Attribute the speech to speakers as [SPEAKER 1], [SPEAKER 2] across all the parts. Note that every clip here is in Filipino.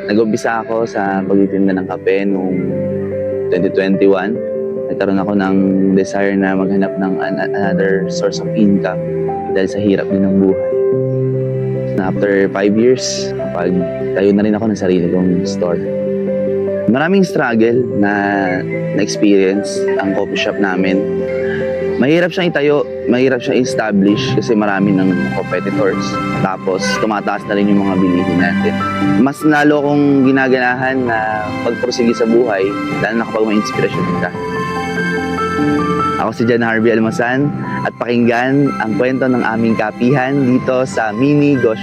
[SPEAKER 1] Nag-umpisa ako sa pagtitinda ng kape noong 2021. Nagkaroon ako ng desire na maghanap ng another source of income dahil sa hirap din ng buhay. After 5 years, tayo na rin ako ng sarili kong store. Maraming struggle na experience ang coffee shop namin. Mahirap siyang itayo, mahirap siyang establish kasi marami ng competitors. Tapos tumataas na rin yung mga bilihin natin. Mas lalo kong ginaganahan na pagpursige sa buhay dahil na kapag may inspirasyon ka. Ako si John Harvey Almasan at pakinggan ang kwento ng aming kapihan dito sa Mini Gosh.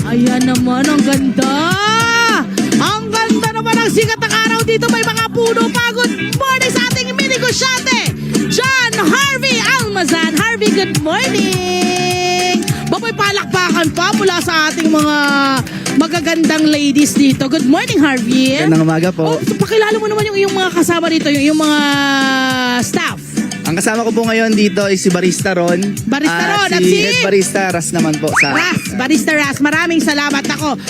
[SPEAKER 2] Ayan naman, ang ganda! Ang ganda naman ang sikat ng araw dito. May mga puno pa. Good morning sa ating mini gosyate, John Harvey Almasan. Harvey, good morning! Baboy palakpakan pa mula sa ating mga magagandang ladies dito. Good morning, Harvey.
[SPEAKER 3] Magandang umaga po.
[SPEAKER 2] Oh, pakilala mo naman yung mga kasama dito, yung mga staff.
[SPEAKER 3] Ang kasama ko po ngayon dito ay si Barista Ron.
[SPEAKER 2] Barista Ron
[SPEAKER 3] at
[SPEAKER 2] at si
[SPEAKER 3] Head Barista Ras naman po sa
[SPEAKER 2] Barista Ras. Maraming salamat ako.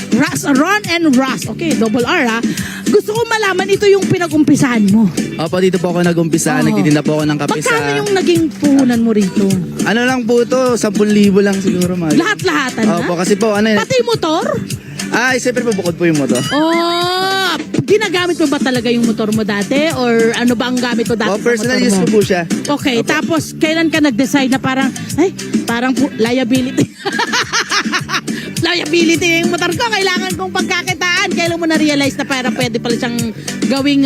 [SPEAKER 2] Ron and Ras. Okay, double R ha. Gusto ko malaman ito yung pinag-umpisahan mo.
[SPEAKER 3] Opo, dito po ako nag-umpisa.
[SPEAKER 2] Oo.
[SPEAKER 3] Nagtitinda po ako ng kape
[SPEAKER 2] Magkano
[SPEAKER 3] sa...
[SPEAKER 2] yung naging puhunan mo rito?
[SPEAKER 3] Ano lang po ito, 10,000 lang siguro.
[SPEAKER 2] Lahat-lahatan na?
[SPEAKER 3] Opo, kasi po ano yun.
[SPEAKER 2] Pati motor?
[SPEAKER 3] Siyempre po bukod po yung motor.
[SPEAKER 2] Oh, ginagamit mo ba talaga yung motor mo dati? Or ano ba ang gamit mo dati sa
[SPEAKER 3] Personal
[SPEAKER 2] motor
[SPEAKER 3] use
[SPEAKER 2] mo?
[SPEAKER 3] ko po siya.
[SPEAKER 2] Okay,
[SPEAKER 3] Opo.
[SPEAKER 2] tapos kailan ka nag-decide na parang, liability. Liability yung motor ko, kailangan kong pagkakitaan. Kailan mo na-realize na parang pwede pala siyang gawing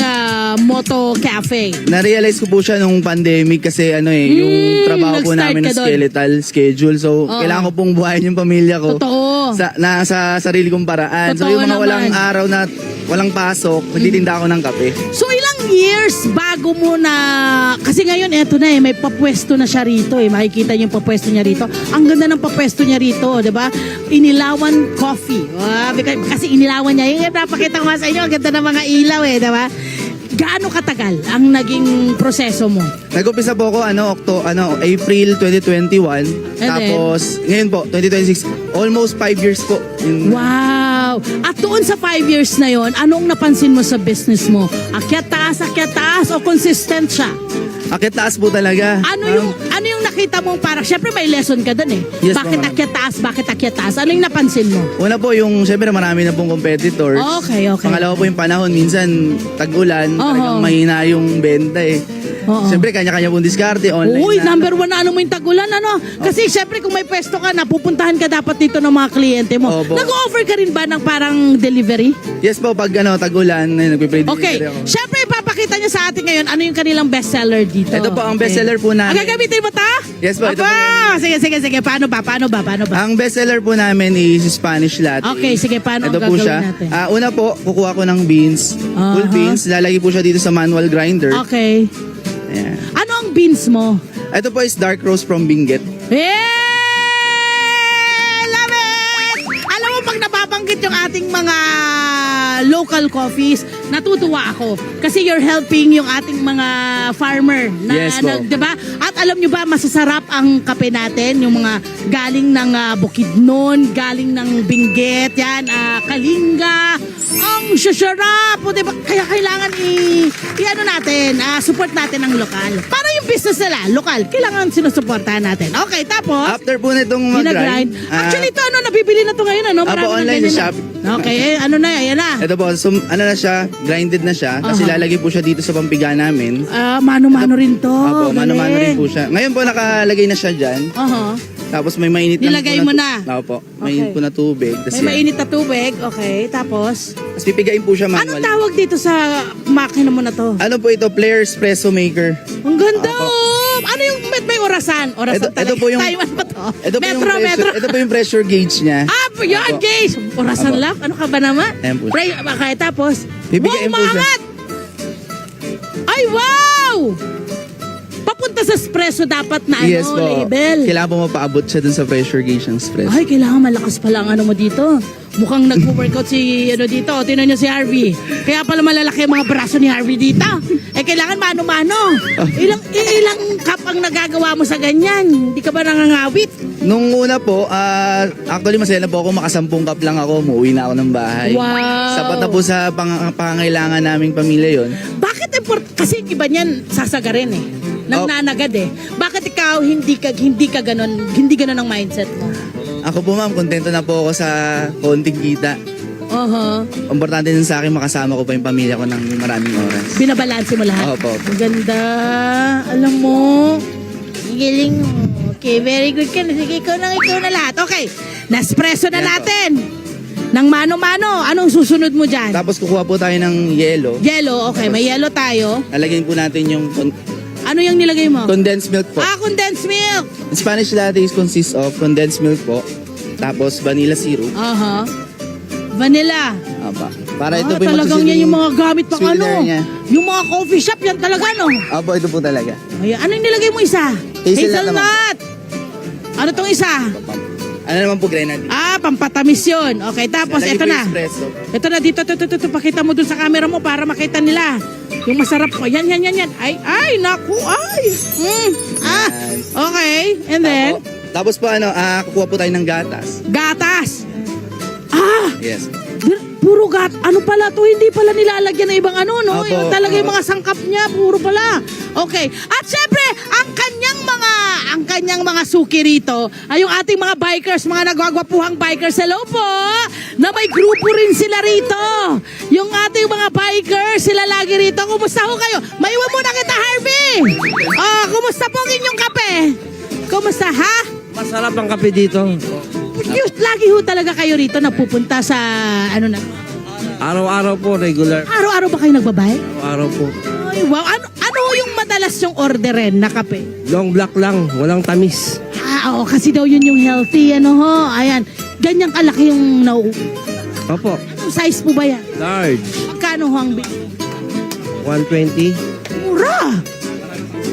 [SPEAKER 2] moto cafe?
[SPEAKER 3] Na-realize ko po siya nung pandemic kasi yung trabaho po
[SPEAKER 2] nag-start
[SPEAKER 3] namin
[SPEAKER 2] ka
[SPEAKER 3] ng
[SPEAKER 2] doon.
[SPEAKER 3] skeletal schedule. So,
[SPEAKER 2] Oo.
[SPEAKER 3] kailangan ko pong buhayin yung pamilya ko.
[SPEAKER 2] Totoo.
[SPEAKER 3] Sa sarili kong paraan. So,
[SPEAKER 2] Totoo
[SPEAKER 3] yung mga walang
[SPEAKER 2] naman.
[SPEAKER 3] araw na walang pasok, nagtitinda ako ng kape.
[SPEAKER 2] So ilang years bago mo na, kasi ngayon eto na may papwesto na siya rito makikita niyo yung papwesto niya rito. Ang ganda ng papwesto niya rito, 'di ba? Inilawan Coffee. Kasi inilawan niya, yung napakita ko nga sa inyo, ang ganda ng mga ilaw 'di ba? Gaano katagal ang naging proseso mo?
[SPEAKER 3] Nag-umpisa po ako April 2021.
[SPEAKER 2] And
[SPEAKER 3] Tapos ngayon po 2026, almost 5 years po.
[SPEAKER 2] Wow! At doon sa 5 years na yon, anong napansin mo sa business mo? Akyat taas o consistent siya?
[SPEAKER 3] Akit taas po talaga.
[SPEAKER 2] Ano yung nakita mong parang, syempre may lesson ka doon
[SPEAKER 3] Yes,
[SPEAKER 2] bakit
[SPEAKER 3] ma'am.
[SPEAKER 2] bakit akyat taas? Ano yung napansin mo?
[SPEAKER 3] Una po yung, syempre marami na pong competitors.
[SPEAKER 2] Okay.
[SPEAKER 3] Pangalawa po yung panahon, minsan tag-ulan, talagang mahina yung benta
[SPEAKER 2] Oo.
[SPEAKER 3] Syempre kanya-kanya pong diskarte, online
[SPEAKER 2] Uy,
[SPEAKER 3] na.
[SPEAKER 2] number 1 na ano mo yung tagulan, Kasi syempre kung may pwesto ka na, pupuntahan ka dapat dito ng mga kliyente mo.
[SPEAKER 3] Opo.
[SPEAKER 2] Nag-offer ka rin ba ng parang delivery?
[SPEAKER 3] Yes po, pag tag-ulan, nagpe-pray
[SPEAKER 2] Okay.
[SPEAKER 3] delivery ako.
[SPEAKER 2] Syempre, ipapakita niya sa atin ngayon ano yung kanilang bestseller dito.
[SPEAKER 3] Ito po ang bestseller po namin.
[SPEAKER 2] Gagamitin mo ta?
[SPEAKER 3] Yes po, ito po
[SPEAKER 2] Aba! Sige. Paano ba?
[SPEAKER 3] Ang bestseller po namin is Spanish Latte.
[SPEAKER 2] Okay, sige, paano
[SPEAKER 3] Ito
[SPEAKER 2] ang
[SPEAKER 3] po
[SPEAKER 2] gagawin
[SPEAKER 3] siya.
[SPEAKER 2] natin?
[SPEAKER 3] Una po, kukuha ko ng beans. Full
[SPEAKER 2] Aha.
[SPEAKER 3] beans. Lalagay po siya dito sa manual grinder.
[SPEAKER 2] Okay.
[SPEAKER 3] Ayan.
[SPEAKER 2] Ano ang beans mo?
[SPEAKER 3] Ito po is dark roast from Benguet.
[SPEAKER 2] Love it! Alam mo, pag nababanggit yung ating mga local coffees, natutuwa ako. Kasi you're helping yung ating mga farmer.
[SPEAKER 3] Yes, po.
[SPEAKER 2] Diba? At alam nyo ba, masasarap ang kape natin. Yung mga galing ng Bukidnon, galing ng Benguet, yan, Kalinga. Ang sasarap. O, diba? Kaya kailangan i-ano natin, support natin ang lokal. Para yung business nila, lokal, kailangan sinusuportahan natin. Okay, tapos?
[SPEAKER 3] After po nitong mag-grind.
[SPEAKER 2] Actually, ito nabibili na to ngayon, Marami
[SPEAKER 3] online
[SPEAKER 2] na
[SPEAKER 3] sa
[SPEAKER 2] ganyan na. Okay, ayan na.
[SPEAKER 3] Ito po, na siya, grinded na siya. Kasi
[SPEAKER 2] Aha.
[SPEAKER 3] lalagay po siya dito sa pampiga namin.
[SPEAKER 2] Mano-mano rin to.
[SPEAKER 3] Opo, mano-mano rin
[SPEAKER 2] Galing.
[SPEAKER 3] po siya. Ngayon po nakalagay na siya dyan.
[SPEAKER 2] Aha.
[SPEAKER 3] Tapos may mainit na
[SPEAKER 2] Nilagay mo na?
[SPEAKER 3] Opo, mainit po na tubig. Tas
[SPEAKER 2] May mainit na tubig. Okay, tapos?
[SPEAKER 3] Tapos pipigain po siya
[SPEAKER 2] Anong
[SPEAKER 3] manual.
[SPEAKER 2] tawag dito sa makina mo na to?
[SPEAKER 3] Ano po ito? Player Espresso Maker.
[SPEAKER 2] Ang ganda,
[SPEAKER 3] Opo.
[SPEAKER 2] Ano yung may orasan? Orasan
[SPEAKER 3] Ito
[SPEAKER 2] talaga.
[SPEAKER 3] po yung-
[SPEAKER 2] Taiwan ba to?
[SPEAKER 3] Ito po,
[SPEAKER 2] Metro.
[SPEAKER 3] ito po yung pressure gauge niya.
[SPEAKER 2] Yan,
[SPEAKER 3] Opo.
[SPEAKER 2] guys. Orasan
[SPEAKER 3] Opo.
[SPEAKER 2] lang? Ano ka ba naman?
[SPEAKER 3] Ayan po.
[SPEAKER 2] Okay, tapos?
[SPEAKER 3] Bibigayin
[SPEAKER 2] wow,
[SPEAKER 3] po siya.
[SPEAKER 2] maangat! Ay, wow! Papunta sa espresso dapat na
[SPEAKER 3] Yes po.
[SPEAKER 2] label.
[SPEAKER 3] Kailangan po mapaabot siya dun sa pressure gauge ng espresso.
[SPEAKER 2] Ay, kailangan malakas pala ang ano mo dito. Mukhang nag-workout si ano dito. Tingnan niyo si Harvey. Kaya pala malalaki ang mga braso ni Harvey dito. Kailangan mano-mano. Ilang cup ang nagagawa mo sa ganyan? Hindi ka ba nangangawit?
[SPEAKER 3] Nung una po, actually masaya na po ako, makasampung cup lang ako, umuwi na ako ng bahay.
[SPEAKER 2] Wow.
[SPEAKER 3] Sapat na po sa pangangailangan naming pamilya yon.
[SPEAKER 2] Bakit kasi iba niyan sasagarin eh. Nagnanagad eh. Bakit ikaw hindi ka ganon ang mindset mo?
[SPEAKER 3] Ako po ma'am, kontento na po ako sa konting kita. Importante din sa akin makasama ko pa yung pamilya ko ng maraming oras.
[SPEAKER 2] Binabalanse mo lahat?
[SPEAKER 3] Opo.
[SPEAKER 2] Ang ganda. Alam mo. Galing mo. Okay, very good ka. Sige, ikaw na lahat. Okay, naspresso na
[SPEAKER 3] Yan po.
[SPEAKER 2] natin. Nang mano-mano, anong susunod mo dyan?
[SPEAKER 3] Tapos kukuha po tayo ng yelo.
[SPEAKER 2] Yellow, okay, may yellow tayo.
[SPEAKER 3] Lalagyan po natin yung
[SPEAKER 2] Ano yung nilagay mo?
[SPEAKER 3] condensed milk po.
[SPEAKER 2] Condensed milk.
[SPEAKER 3] Spanish latte consists of condensed milk po. Tapos vanilla syrup.
[SPEAKER 2] Vanilla.
[SPEAKER 3] Apa. Para ito po yung
[SPEAKER 2] Talagang yan yung mga gamit pang
[SPEAKER 3] sweetener
[SPEAKER 2] ano.
[SPEAKER 3] niya.
[SPEAKER 2] Yung mga coffee shop, yan talaga no.
[SPEAKER 3] Opo, ito po talaga.
[SPEAKER 2] Ayan, ano yung nilagay mo isa?
[SPEAKER 3] Hazelnut
[SPEAKER 2] Ano tong isa?
[SPEAKER 3] Ano naman po grenade?
[SPEAKER 2] Pampatamis yun. Okay, tapos
[SPEAKER 3] Lalagyan
[SPEAKER 2] ito
[SPEAKER 3] po
[SPEAKER 2] na.
[SPEAKER 3] yung espresso.
[SPEAKER 2] Ito na, dito, pakita mo dun sa camera mo para makita nila. Yung masarap ko. Yan. Ay, naku, ay.
[SPEAKER 3] Yan.
[SPEAKER 2] Okay, and then,
[SPEAKER 3] Tapos po kukuha po tayo ng gatas.
[SPEAKER 2] gatas.
[SPEAKER 3] Yes.
[SPEAKER 2] Puro ano pala to, hindi pala nilalagyan ng ibang ano, no?
[SPEAKER 3] Opo,
[SPEAKER 2] Yung talaga yung
[SPEAKER 3] opo.
[SPEAKER 2] mga sangkap niya, puro pala. Okay. At syempre, ang kanyang mga suki rito ay yung ating mga bikers, mga nagwagwapuhang bikers. Hello po! Na may grupo rin sila rito. Yung ating mga bikers, sila lagi rito. Kumusta ho kayo? Maiwan muna kita, Harvey! Kumusta po ang inyong kape? Kumusta, ha?
[SPEAKER 4] Masarap ang kape dito.
[SPEAKER 2] Lagi ho talaga kayo rito napupunta sa ano na?
[SPEAKER 4] Araw-araw po, regular.
[SPEAKER 2] Araw-araw ba kayo nagbabay?
[SPEAKER 4] Araw po.
[SPEAKER 2] Ay, wow. Ano yung madalas yung orderin na kape?
[SPEAKER 4] Long black lang, walang tamis.
[SPEAKER 2] Oo, kasi daw yun yung healthy, ano ho. Ayan, ganyang kalaki yung
[SPEAKER 4] Opo,
[SPEAKER 2] Anong size po ba yan?
[SPEAKER 4] large.
[SPEAKER 2] Magkano ho ang
[SPEAKER 4] 120.
[SPEAKER 2] Mura!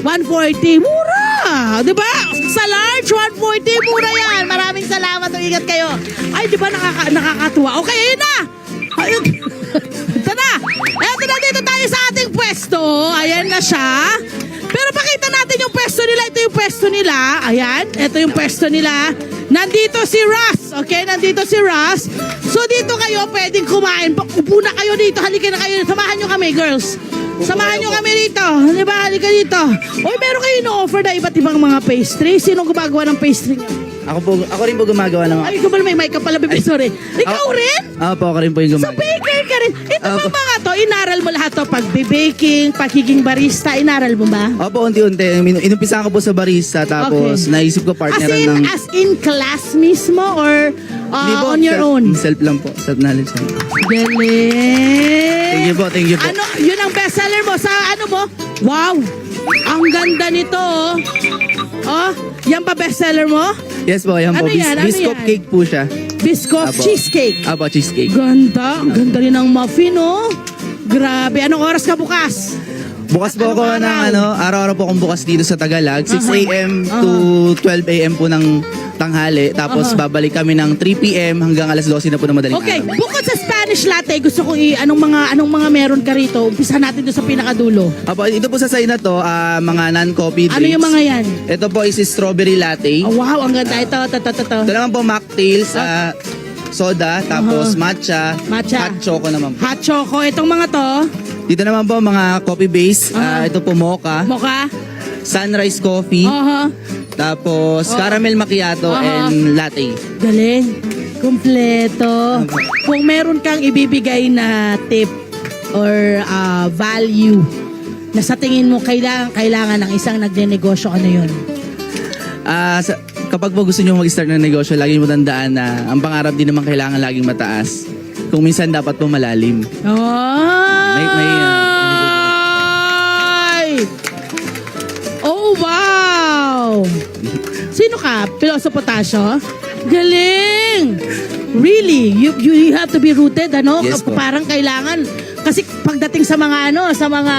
[SPEAKER 2] 140, mura! Di ba? Sa large, 140, mura yan. Maraming salamat, ingat kayo. Ay, di ba nakakatuwa? Okay, ayun na! Ayun. Ito na! Eto na, dito tayo sa ating pwesto. Ayan na siya. Pero pakita natin yung pwesto nila. Ito yung pwesto nila. Ayan, ito yung pwesto nila. Nandito si Russ. Okay, nandito si Russ. So dito kayo pwedeng kumain. Upo na kayo dito. Halika na kayo. Samahan nyo kami, girls. Samahan nyo kami dito. Di ba? Halika dito. Oy, meron kayo no-offer na iba't ibang mga pastry. Sino gumagawa ng pastry nyo?
[SPEAKER 3] Ako rin po gumagawa ng...
[SPEAKER 2] Ay, ikaw pala may mic ka pala, baby. Sorry. Ikaw rin?
[SPEAKER 3] Ako rin po yung
[SPEAKER 2] So,
[SPEAKER 3] gumagawa.
[SPEAKER 2] baker ka rin. Ito ba
[SPEAKER 3] Opo.
[SPEAKER 2] mga to? Inaral mo lahat to? Pagbe-baking, pagiging barista, inaral mo ba?
[SPEAKER 3] Opo, unti-unti. Inumpisahan ko po sa barista, tapos
[SPEAKER 2] Okay.
[SPEAKER 3] naisip ko partneran ng...
[SPEAKER 2] As in class mismo or
[SPEAKER 3] Hindi po,
[SPEAKER 2] on your own?
[SPEAKER 3] Self lang po, self-knowledge lang.
[SPEAKER 2] Galing.
[SPEAKER 3] Thank you po, thank you po.
[SPEAKER 2] Ano, yun ang bestseller mo sa ano mo? Wow! Ang ganda nito, oh. Oh, yan pa bestseller mo?
[SPEAKER 3] Yes po, yan po.
[SPEAKER 2] Ano yan? Ano
[SPEAKER 3] Biscuit
[SPEAKER 2] yan?
[SPEAKER 3] cake po siya.
[SPEAKER 2] Biscoff
[SPEAKER 3] Apo.
[SPEAKER 2] cheesecake.
[SPEAKER 3] Apo, cheesecake.
[SPEAKER 2] Ganda. Ang ganda rin ng muffin, oh. Grabe. Anong oras ka bukas?
[SPEAKER 3] Bukas po ako
[SPEAKER 2] Anong
[SPEAKER 3] ng
[SPEAKER 2] araw?
[SPEAKER 3] araw-araw po akong bukas dito sa Tagalag. 6
[SPEAKER 2] Aha.
[SPEAKER 3] a.m. to 12 a.m. po ng tanghali. Tapos babalik kami ng 3 p.m. hanggang alas 12 na po ng madaling
[SPEAKER 2] Okay,
[SPEAKER 3] araw.
[SPEAKER 2] bukod sa Spanish latte, gusto ko anong mga meron ka rito? Umpisa natin doon sa pinakadulo.
[SPEAKER 3] Apo, ito po sa side na to, mga non-coffee drinks.
[SPEAKER 2] Ano yung mga yan?
[SPEAKER 3] Ito po is strawberry latte.
[SPEAKER 2] Oh, wow, ang ganda. Ito.
[SPEAKER 3] Ito naman po mocktails, soda, tapos matcha,
[SPEAKER 2] Matcha.
[SPEAKER 3] hot choco naman po.
[SPEAKER 2] Hot choco. Itong mga to,
[SPEAKER 3] Dito naman po mga coffee base, ito po mocha,
[SPEAKER 2] mocha.
[SPEAKER 3] sunrise coffee, tapos caramel macchiato and latte.
[SPEAKER 2] Galing. Kompleto. Kung meron kang ibibigay na tip or value na sa tingin mo kailangan ng isang nagnenegosyo, ano yun?
[SPEAKER 3] Kapag po gusto nyo mag-start ng negosyo, lagi mo tandaan na ang pangarap din naman kailangan laging mataas. Kung minsan dapat po malalim.
[SPEAKER 2] Ay! Oh, wow! Sino ka? Piloso Potasio? Galing! Really? You have to be rooted, ano?
[SPEAKER 3] Yes po.
[SPEAKER 2] Parang kailangan Kasi pagdating sa mga sa mga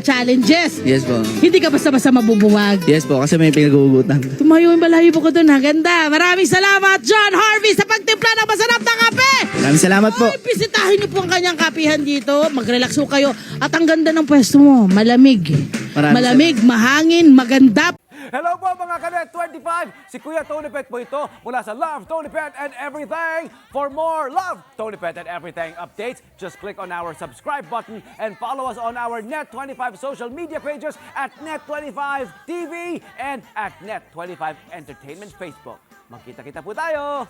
[SPEAKER 2] challenges,
[SPEAKER 3] Yes po.
[SPEAKER 2] hindi ka basta-basta mabubuwag.
[SPEAKER 3] Yes po, kasi may pinag-uugutan.
[SPEAKER 2] Tumayo yung balahibo ko doon, ha? Ganda. Maraming salamat, John Harvey, sa pagtimpla ng masarap na kape.
[SPEAKER 3] Maraming salamat po.
[SPEAKER 2] Ay, bisitahin niyo po ang kanyang kapihan dito. Mag-relax po kayo. At ang ganda ng pwesto mo, malamig.
[SPEAKER 3] Maraming
[SPEAKER 2] Mahangin, maganda.
[SPEAKER 5] Hello po mga Kanet 25! Si Kuya Tony Pet po ito mula sa Love, Tony Pet and Everything. For more Love, Tony Pet and Everything updates, just click on our subscribe button and follow us on our Net25 social media pages at Net25 TV and at Net25 Entertainment Facebook. Magkita-kita po tayo!